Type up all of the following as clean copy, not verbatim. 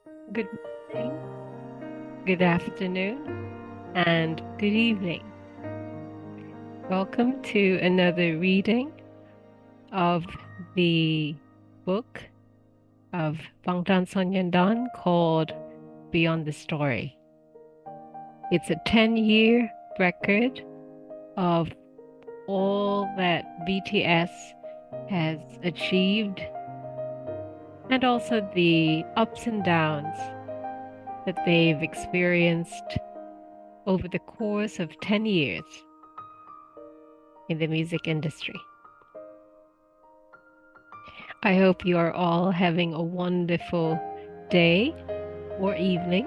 Good morning, good afternoon, and good evening. Welcome to another reading of the book of Bangtan Sonyeondan called Beyond the Story. It's a 10-year record of all that BTS has achieved and also the ups and downs that they've experienced over the course of 10 years in the music industry. I hope you are all having a wonderful day or evening.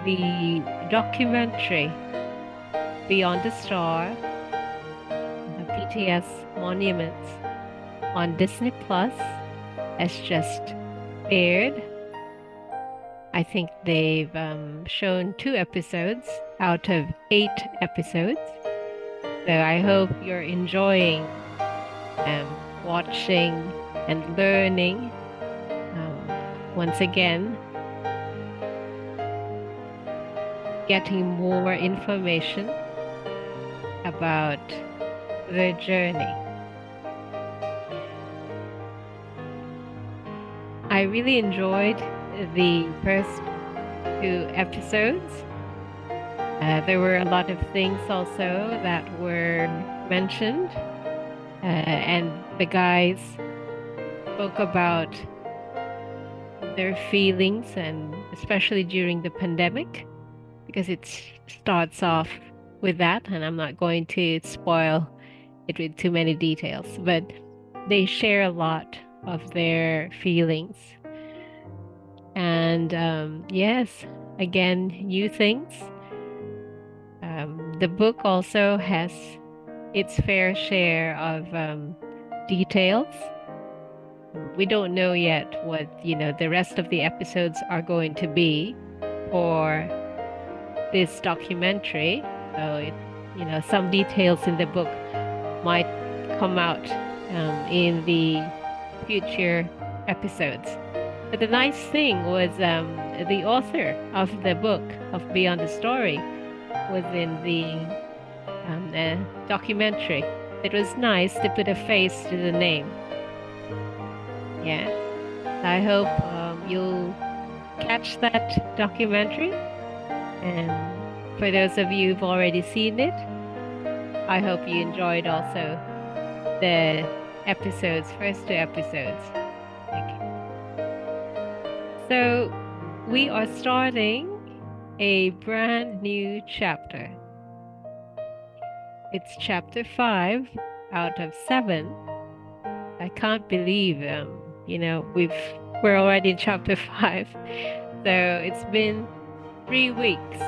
The documentary Beyond the Star, the BTS Monuments on Disney Plus has just aired. I think they've shown 2 episodes out of 8 episodes. So I hope you're enjoying watching and learning once again, getting more information about their journey. I really enjoyed the first 2 episodes. There were a lot of things also that were mentioned, and the guys spoke about their feelings, and especially during the pandemic, because it starts off with that, and I'm not going to spoil it with too many details, but they share a lot of their feelings. And yes, again, new things. The book also has its fair share of details. We don't know yet what, the rest of the episodes are going to be for this documentary. So, some details in the book might come out in the future episodes. But the nice thing was the author of the book of Beyond the Story was in the documentary. It was nice to put a face to the name. Yeah, I hope you'll catch that documentary. And for those of you who've already seen it, I hope you enjoyed also the first 2 episodes. So we are starting a brand new chapter. It's chapter 5 out of 7. I can't believe, we're already in chapter 5. So it's been 3 weeks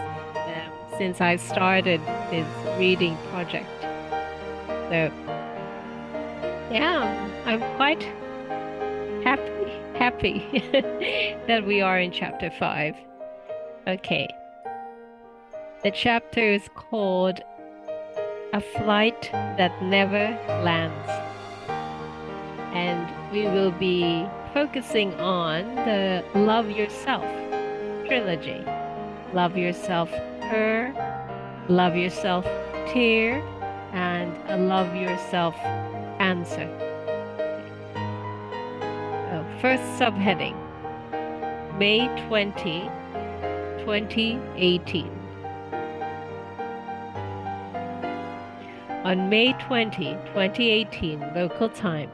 since I started this reading project. So yeah, I'm quite happy that we are in chapter 5. Okay. The chapter is called A Flight That Never Lands. And we will be focusing on the Love Yourself trilogy. Love Yourself Her, Love Yourself Tear, and a Love Yourself Answer. First subheading, May 20, 2018. On May 20, 2018, local time,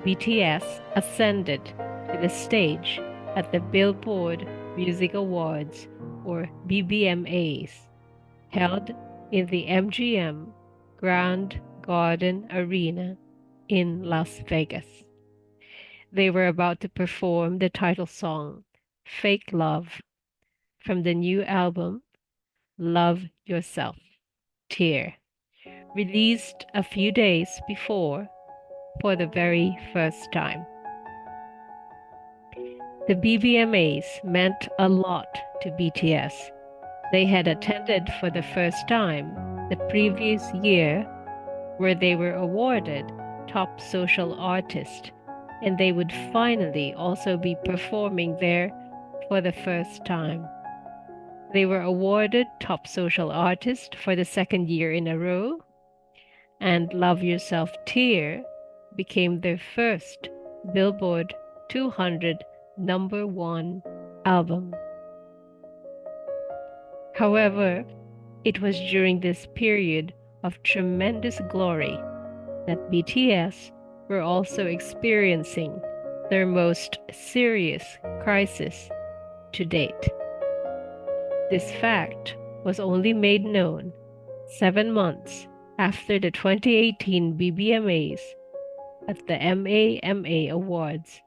BTS ascended to the stage at the Billboard Music Awards, or BBMAs, held in the MGM Grand Garden Arena in Las Vegas. They were about to perform the title song, Fake Love, from the new album, Love Yourself, Tear, released a few days before for the very first time. The BBMAs meant a lot to BTS. They had attended for the first time the previous year, where they were awarded Top Social Artist and they would finally also be performing there for the first time. They were awarded Top Social Artist for the second year in a row, and Love Yourself Tear became their first Billboard 200 #1 album. However, it was during this period of tremendous glory that BTS were also experiencing their most serious crisis to date. This fact was only made known 7 months after the 2018 BBMAs at the MAMA Awards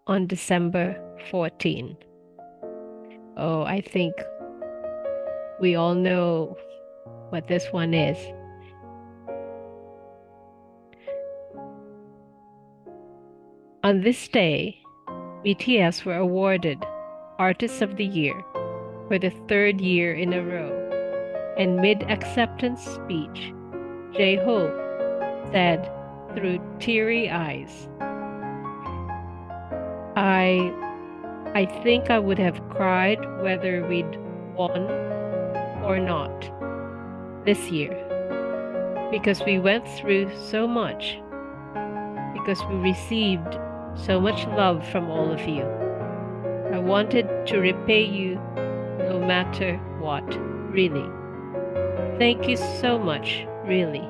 on December 14. Oh, I think we all know what this one is. On this day, BTS were awarded Artists of the Year for the third year in a row, and mid-acceptance speech, J-Hope said through teary eyes, I think I would have cried whether we'd won or not this year, because we went through so much, because we received so much love from all of you. I wanted to repay you no matter what, really. Thank you so much, really.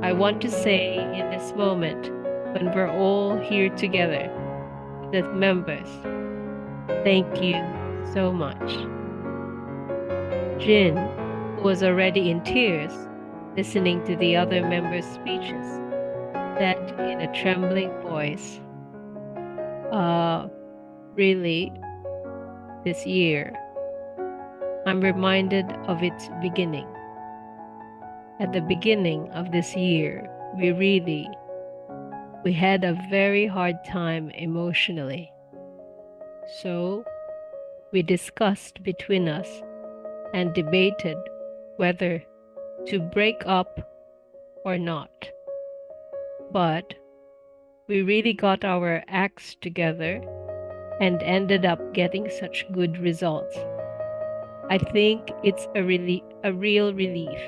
I want to say in this moment, when we're all here together, the members, thank you so much. Jin, who was already in tears, listening to the other members' speeches, said in a trembling voice, really, this year, I'm reminded of its beginning. At the beginning of this year, we had a very hard time emotionally. So we discussed between us and debated whether to break up or not. But we really got our acts together and ended up getting such good results. I think it's a real relief.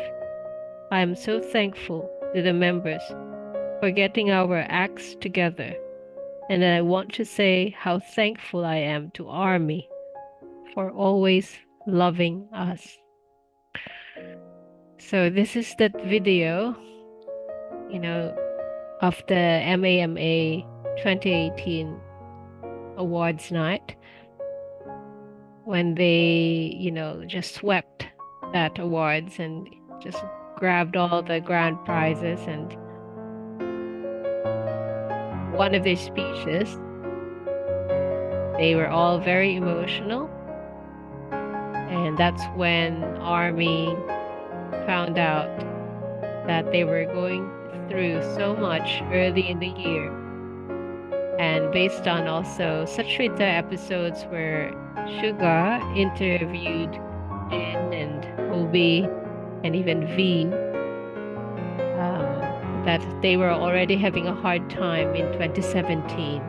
I am so thankful to the members for getting our acts together, and I want to say how thankful I am to ARMY for always loving us. So this is that video, of the MAMA 2018 awards night, when they, just swept that awards and just grabbed all the grand prizes. And one of their speeches, they were all very emotional. And that's when ARMY found out that they were going through so much early in the year. And based on also Suchrita episodes where Suga interviewed Jin and Obi and even V, that they were already having a hard time in 2017,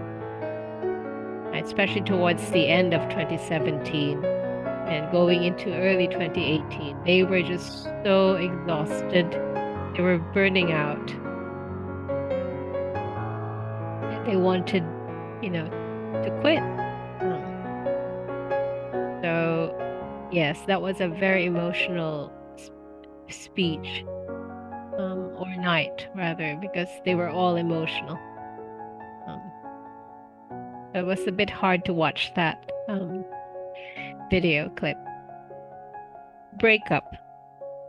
especially towards the end of 2017 and going into early 2018. They were just so exhausted. They were burning out. They wanted, to quit. So, yes, that was a very emotional speech, or night, rather, because they were all emotional. It was a bit hard to watch that video clip. Breakup.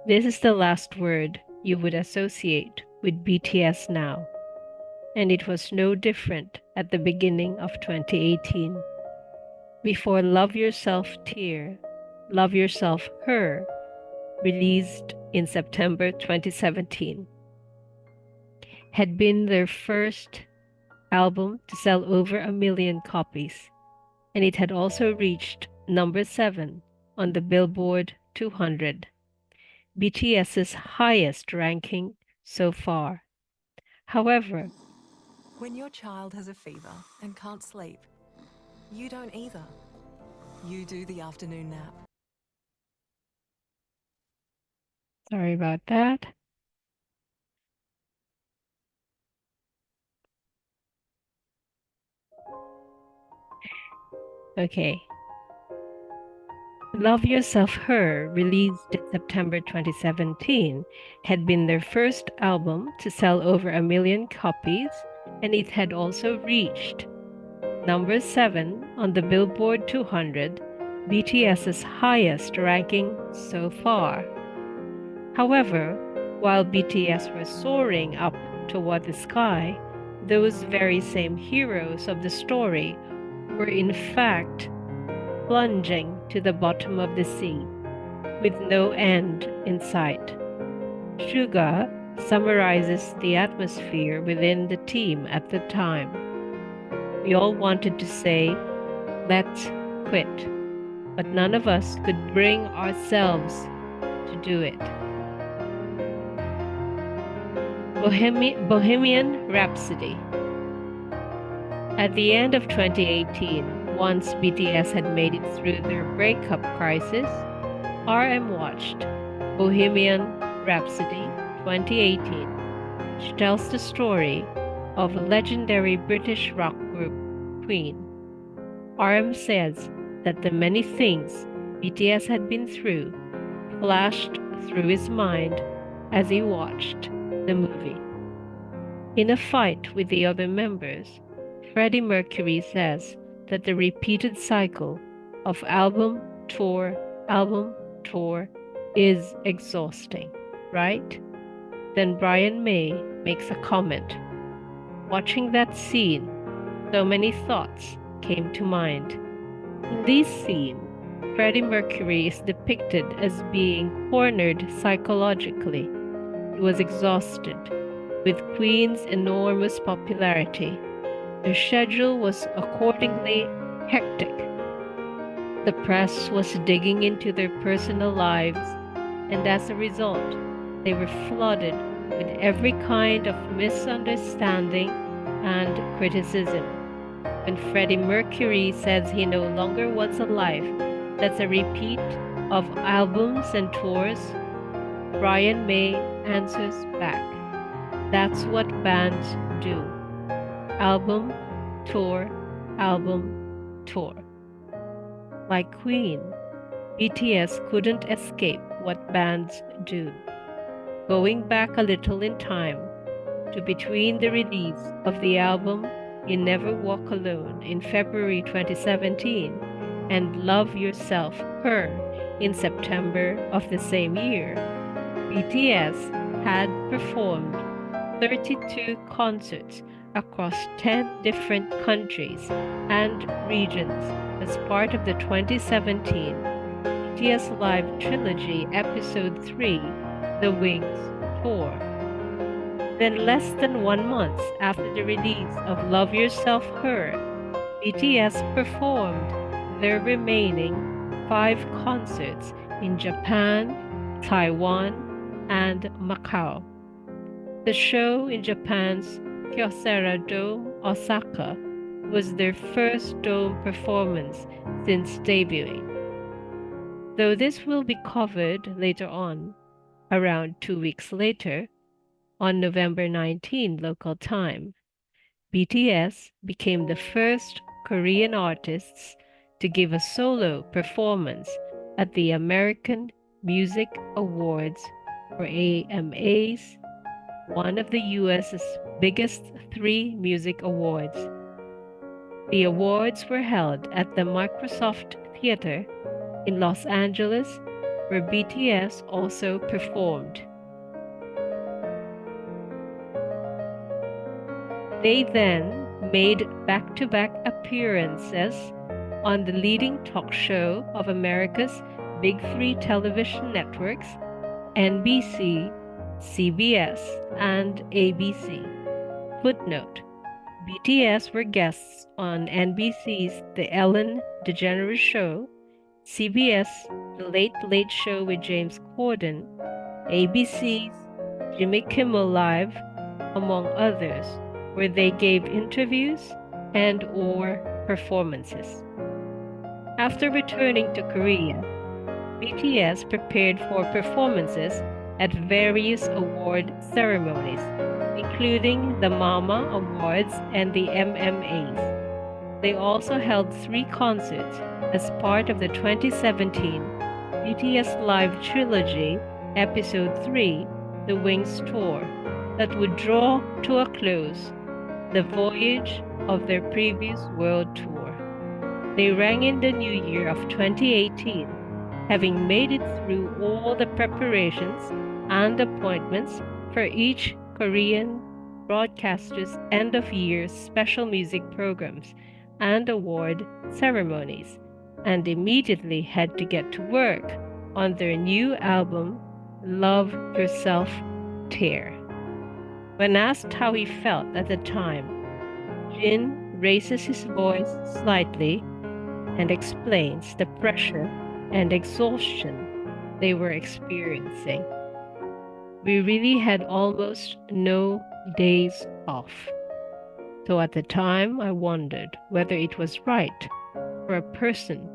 This is the last word you would associate with BTS now. And it was no different at the beginning of 2018. Before Love Yourself Tear, Love Yourself Her, released in September 2017, had been their first album to sell over 1 million copies, and it had also reached number 7 on the Billboard 200, BTS's highest ranking so far. However, When your child has a fever and can't sleep, you don't either. You do the afternoon nap. Sorry about that. Okay. Love Yourself Her, released in September 2017, had been their first album to sell over 1 million copies, and it had also reached number 7 on the Billboard 200, BTS's highest ranking so far. However, while BTS were soaring up toward the sky, those very same heroes of the story were in fact plunging to the bottom of the sea, with no end in sight. Suga summarizes the atmosphere within the team at the time. We all wanted to say, let's quit, but none of us could bring ourselves to do it. Bohemian Rhapsody. At the end of 2018, once BTS had made it through their breakup crisis, RM watched Bohemian Rhapsody 2018, which tells the story of legendary British rock group Queen. RM says that the many things BTS had been through flashed through his mind as he watched the movie. In a fight with the other members, Freddie Mercury says that the repeated cycle of album, tour, is exhausting, right? Then Brian May makes a comment. Watching that scene, so many thoughts came to mind. In this scene, Freddie Mercury is depicted as being cornered psychologically. He was exhausted with Queen's enormous popularity. Their schedule was accordingly hectic. The press was digging into their personal lives, and as a result, they were flooded with every kind of misunderstanding and criticism. When Freddie Mercury says he no longer wants a life that's a repeat of albums and tours, Brian May answers back. That's what bands do. Album, tour, album, tour. Like Queen, BTS couldn't escape what bands do. Going back a little in time to between the release of the album You Never Walk Alone in February 2017 and Love Yourself Her in September of the same year, BTS had performed 32 concerts across 10 different countries and regions as part of the 2017 BTS Live Trilogy Episode 3, The Wings Tour. Then less than 1 month after the release of Love Yourself Her, BTS performed their remaining 5 concerts in Japan, Taiwan, and Macau. The show in Japan's Kyocera Dome, Osaka, was their first dome performance since debuting. Though this will be covered later on, around 2 weeks later, on November 19 local time, BTS became the first Korean artists to give a solo performance at the American Music Awards, or AMAs, one of the US's biggest 3 music awards. The awards were held at the Microsoft Theater in Los Angeles, where BTS also performed. They then made back-to-back appearances on the leading talk show of America's Big 3 television networks, NBC, CBS, and ABC. Footnote: BTS were guests on NBC's The Ellen DeGeneres Show, CBS The Late Late Show with James Corden, ABC's Jimmy Kimmel Live, among others. where they gave interviews and/or performances. After returning to Korea, BTS prepared for performances at various award ceremonies, including the Mama Awards and the MMAs. They also held 3 concerts as part of the 2017 BTS Live Trilogy Episode 3, The Wings Tour, that would draw to a close the voyage of their previous world tour. They rang in the new year of 2018, having made it through all the preparations and appointments for each Korean broadcaster's end-of-year special music programs and award ceremonies, and immediately had to get to work on their new album, Love Yourself, Tear. When asked how he felt at the time, Jin raises his voice slightly and explains the pressure and exhaustion they were experiencing. We really had almost no days off. So at the time, I wondered whether it was right for a person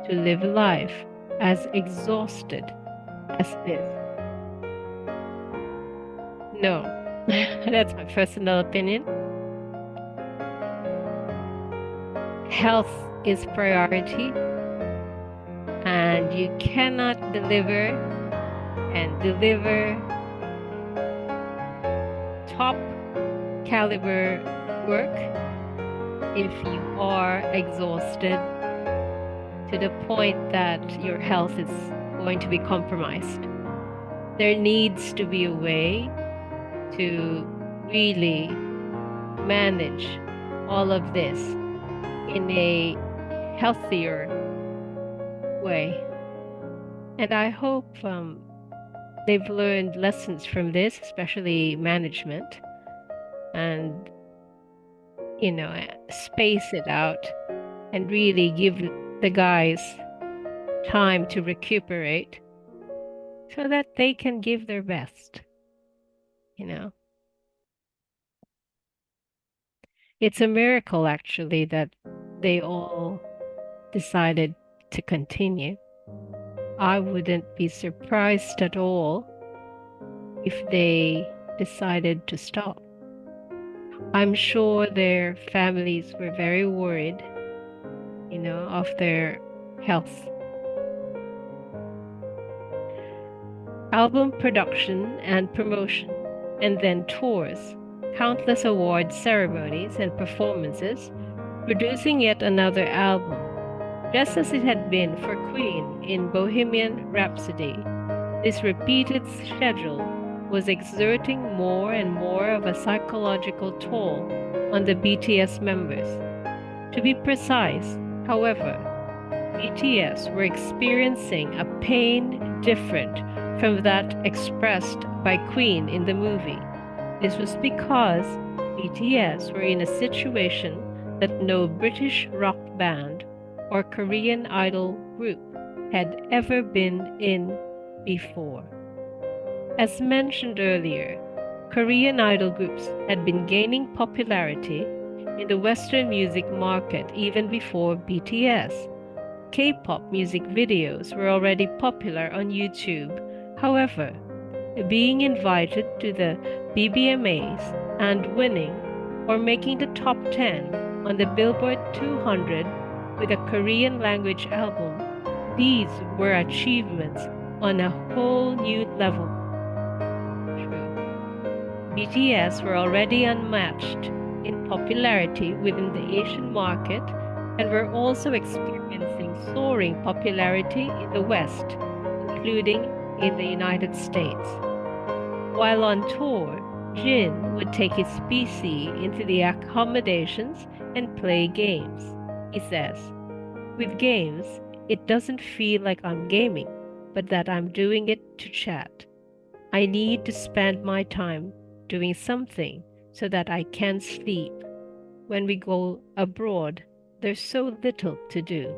to live life as exhausted as this. No, that's my personal opinion. Health is priority, and you cannot deliver top caliber work if you are exhausted to the point that your health is going to be compromised. There needs to be a way to really manage all of this in a healthier way. And I hope they've learned lessons from this, especially management, and space it out and really give the guys time to recuperate so that they can give their best. It's a miracle, actually, that they all decided to continue. I wouldn't be surprised at all if they decided to stop. I'm sure their families were very worried, of their health. Album production and promotion, and then tours, countless award ceremonies and performances, producing yet another album, just as it had been for Queen in Bohemian Rhapsody. This repeated schedule was exerting more and more of a psychological toll on the BTS members. To be precise, however, BTS were experiencing a pain different from that expressed by Queen in the movie. This was because BTS were in a situation that no British rock band or Korean idol group had ever been in before. As mentioned earlier, Korean idol groups had been gaining popularity in the Western music market even before BTS. K-pop music videos were already popular on YouTube. However, being invited to the BBMAs and winning or making the top 10 on the Billboard 200 with a Korean language album, these were achievements on a whole new level. True. BTS were already unmatched in popularity within the Asian market and were also experiencing soaring popularity in the West, including in the United States. While on tour, Jin would take his PC into the accommodations and play games. He says, "With games, it doesn't feel like I'm gaming, but that I'm doing it to chat. I need to spend my time doing something so that I can sleep. When we go abroad, there's so little to do."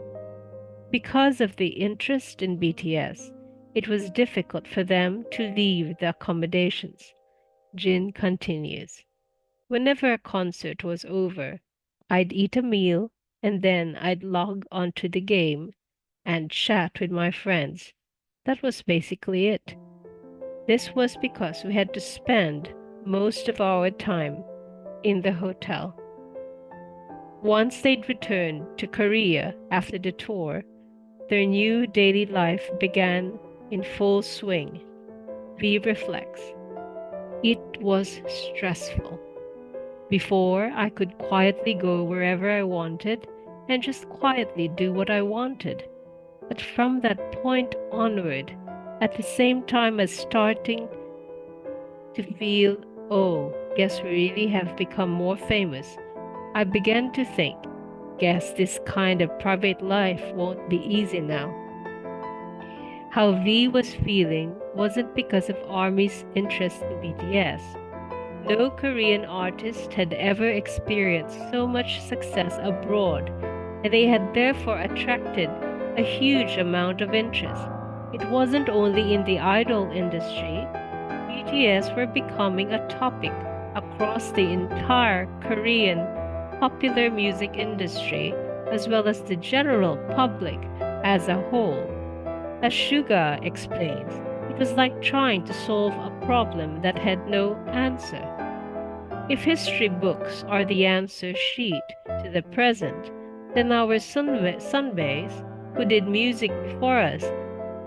Because of the interest in BTS, it was difficult for them to leave the accommodations. Jin continues. Whenever a concert was over, I'd eat a meal and then I'd log onto the game and chat with my friends. That was basically it. This was because we had to spend most of our time in the hotel. Once they'd returned to Korea after the tour, their new daily life began in full swing. V reflects. It was stressful. Before, I could quietly go wherever I wanted and just quietly do what I wanted. But from that point onward, at the same time as starting to feel, oh, guess we really have become more famous, I began to think, guess this kind of private life won't be easy now. How V was feeling wasn't because of ARMY's interest in BTS. No Korean artist had ever experienced so much success abroad, and they had therefore attracted a huge amount of interest. It wasn't only in the idol industry, BTS were becoming a topic across the entire Korean popular music industry, as well as the general public as a whole. As Suga explains, it was like trying to solve a problem that had no answer. If history books are the answer sheet to the present, then our sunbays, who did music before us,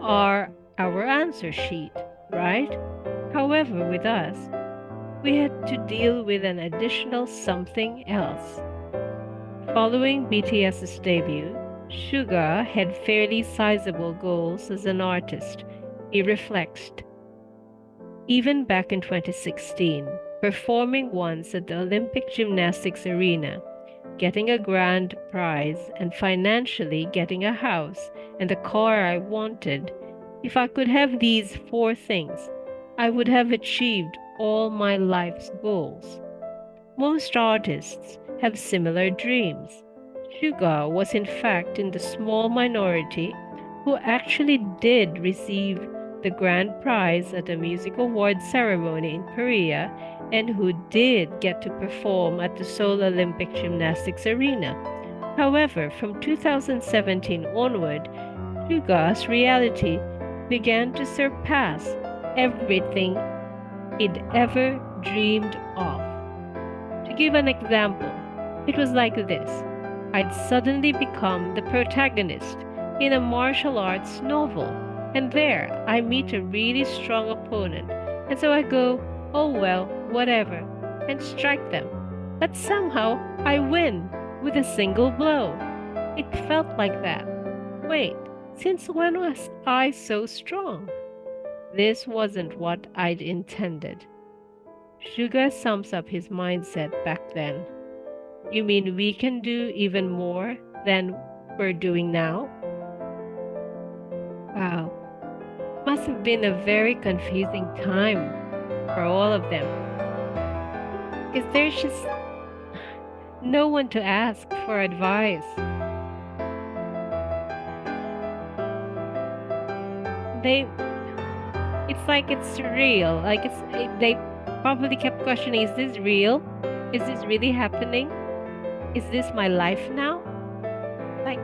are our answer sheet, right? However, with us, we had to deal with an additional something else. Following BTS's debut, Suga had fairly sizable goals as an artist. He reflects, even back in 2016, performing once at the Olympic Gymnastics Arena, getting a grand prize, and financially getting a house and the car I wanted. If I could have these four things, I would have achieved all my life's goals. Most artists have similar dreams. Suga was in fact in the small minority who actually did receive the grand prize at a music award ceremony in Korea and who did get to perform at the Seoul Olympic Gymnastics Arena. However, from 2017 onward, Suga's reality began to surpass everything he'd ever dreamed of. To give an example, it was like this. I'd suddenly become the protagonist in a martial arts novel, and there I meet a really strong opponent, and so I go, oh well, whatever, and strike them. But somehow I win with a single blow. It felt like that. Wait, since when was I so strong? This wasn't what I'd intended. Sugar sums up his mindset back then. You mean we can do even more than we're doing now? Wow, must have been a very confusing time for all of them. Because there's just no one to ask for advice. It's like it's surreal. They probably kept questioning, is this real? Is this really happening? Is this my life now? Like,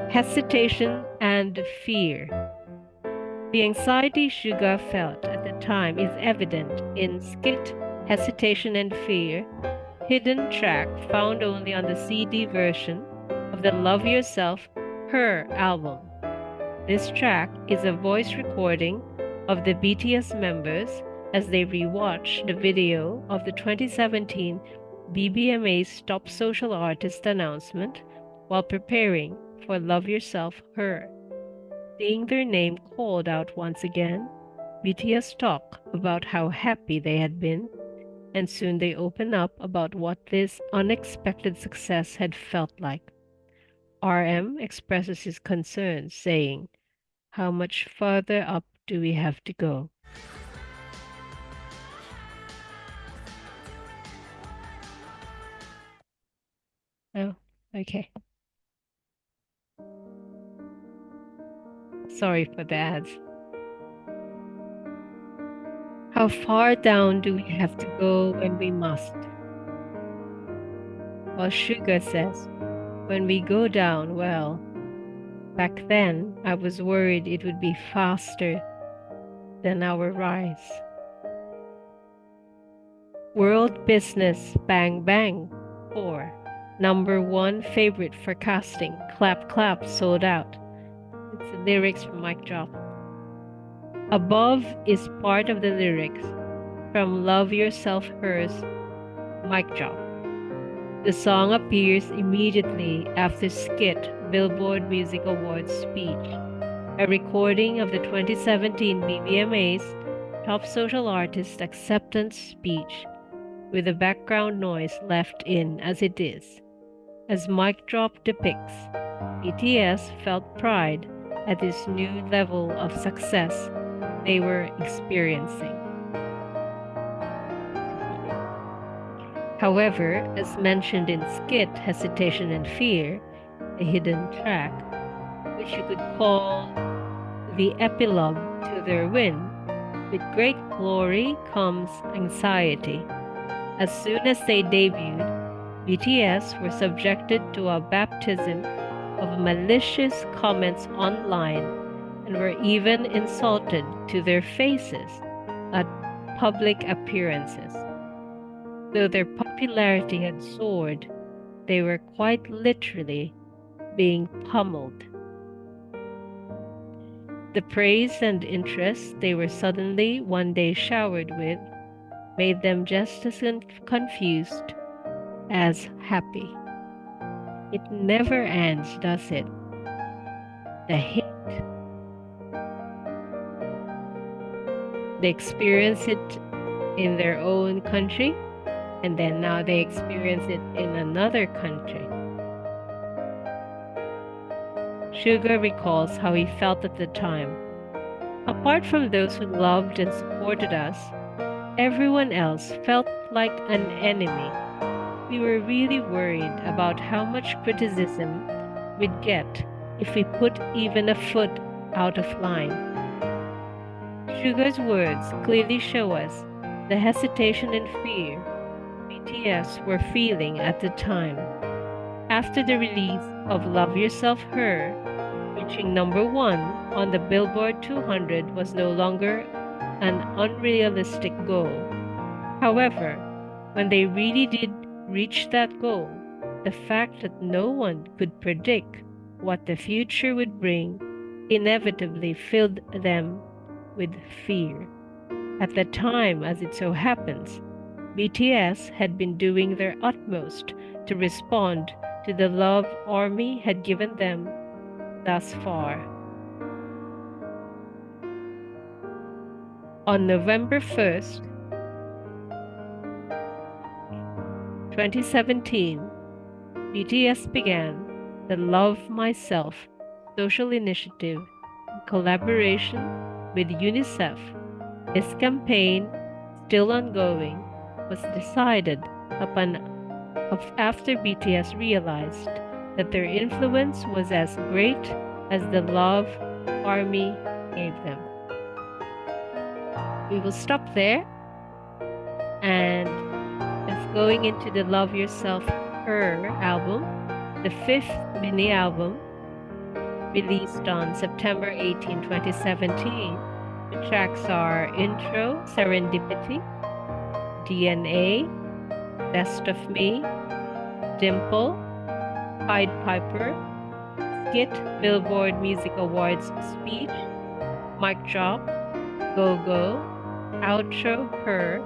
hesitation and fear. The anxiety Suga felt at the time is evident in Skit, Hesitation and Fear, hidden track found only on the CD version of the Love Yourself, Her album. This track is a voice recording of the BTS members as they rewatch the video of the 2017 BBMA's Top Social Artist announcement while preparing for Love Yourself, Her. Seeing their name called out once again, BTS talk about how happy they had been, and soon they open up about what this unexpected success had felt like. RM expresses his concerns, saying, how much further up do we have to go? Oh, okay. Sorry for the ads. How far down do we have to go when we must? Well, Sugar says, when we go down, well, back then I was worried it would be faster than our rise. World Business Bang Bang 4. #1 favorite for casting. Clap Clap sold out. It's the lyrics from Mic Drop. Above is part of the lyrics from Love Yourself Hers, Mic Drop. The song appears immediately after Skit Billboard Music Awards speech, a recording of the 2017 BBMA's Top Social Artist Acceptance speech, with the background noise left in as it is. As Mic Drop depicts, BTS felt pride at this new level of success they were experiencing. However, as mentioned in Skit Hesitation and Fear, a hidden track, which you could call the epilogue to their win, with great glory comes anxiety. As soon as they debuted, BTS were subjected to a baptism of malicious comments online and were even insulted to their faces at public appearances. Though their popularity had soared, they were quite literally being pummeled. The praise and interest they were suddenly one day showered with made them just as confused as happy. It never ends, does it? The hit. They experience it in their own country, and then now they experience it in another country. Sugar recalls how he felt at the time. Apart from those who loved and supported us, everyone else felt like an enemy. We were really worried about how much criticism we'd get if we put even a foot out of line. Sugar's words clearly show us the hesitation and fear BTS were feeling at the time. After the release of Love Yourself Her, reaching #1 on the Billboard 200 was no longer an unrealistic goal. However, when they really did reach that goal, the fact that no one could predict what the future would bring inevitably filled them with fear. At the time, as it so happens, BTS had been doing their utmost to respond to the love ARMY had given them thus far. On November 1st, 2017, BTS began the Love Myself social initiative in collaboration with UNICEF. This campaign, still ongoing, was decided after BTS realized that their influence was as great as the love ARMY gave them. We will stop there and just going into the Love Yourself Her album, the 5th mini album released on September 18, 2017. The tracks are Intro, Serendipity, DNA, Best of Me, Dimple, Pied Piper, Skit Billboard Music Awards Speech, Mic Drop, Go Go, Outro Her,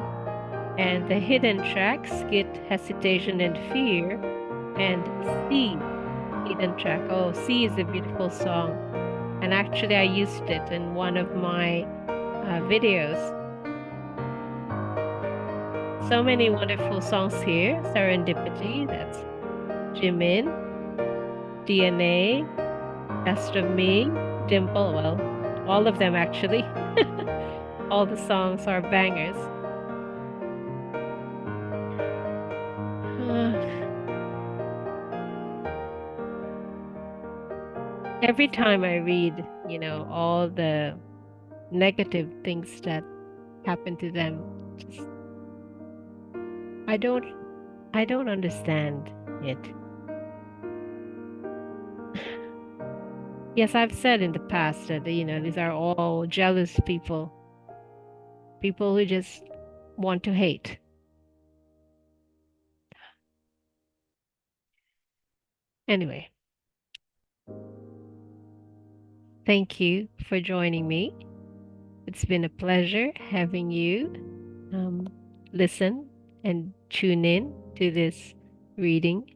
and the hidden track Skit Hesitation and Fear, and C hidden track. Oh, C is a beautiful song, and actually I used it in one of my videos. So many wonderful songs here. Serendipity, that's Jimin, DNA, Best of Me, Dimple, well, all of them actually. All the songs are bangers. Every time I read, all the negative things that happened to them. Just, I don't understand it. Yes, I've said in the past that, these are all jealous people, people who just want to hate. Anyway, thank you for joining me. It's been a pleasure having you listen and tune in to this reading.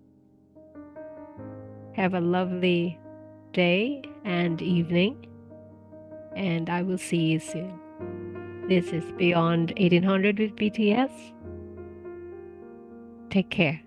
Have a lovely day and evening, and I will see you soon. This is Beyond 1800 with BTS. Take care.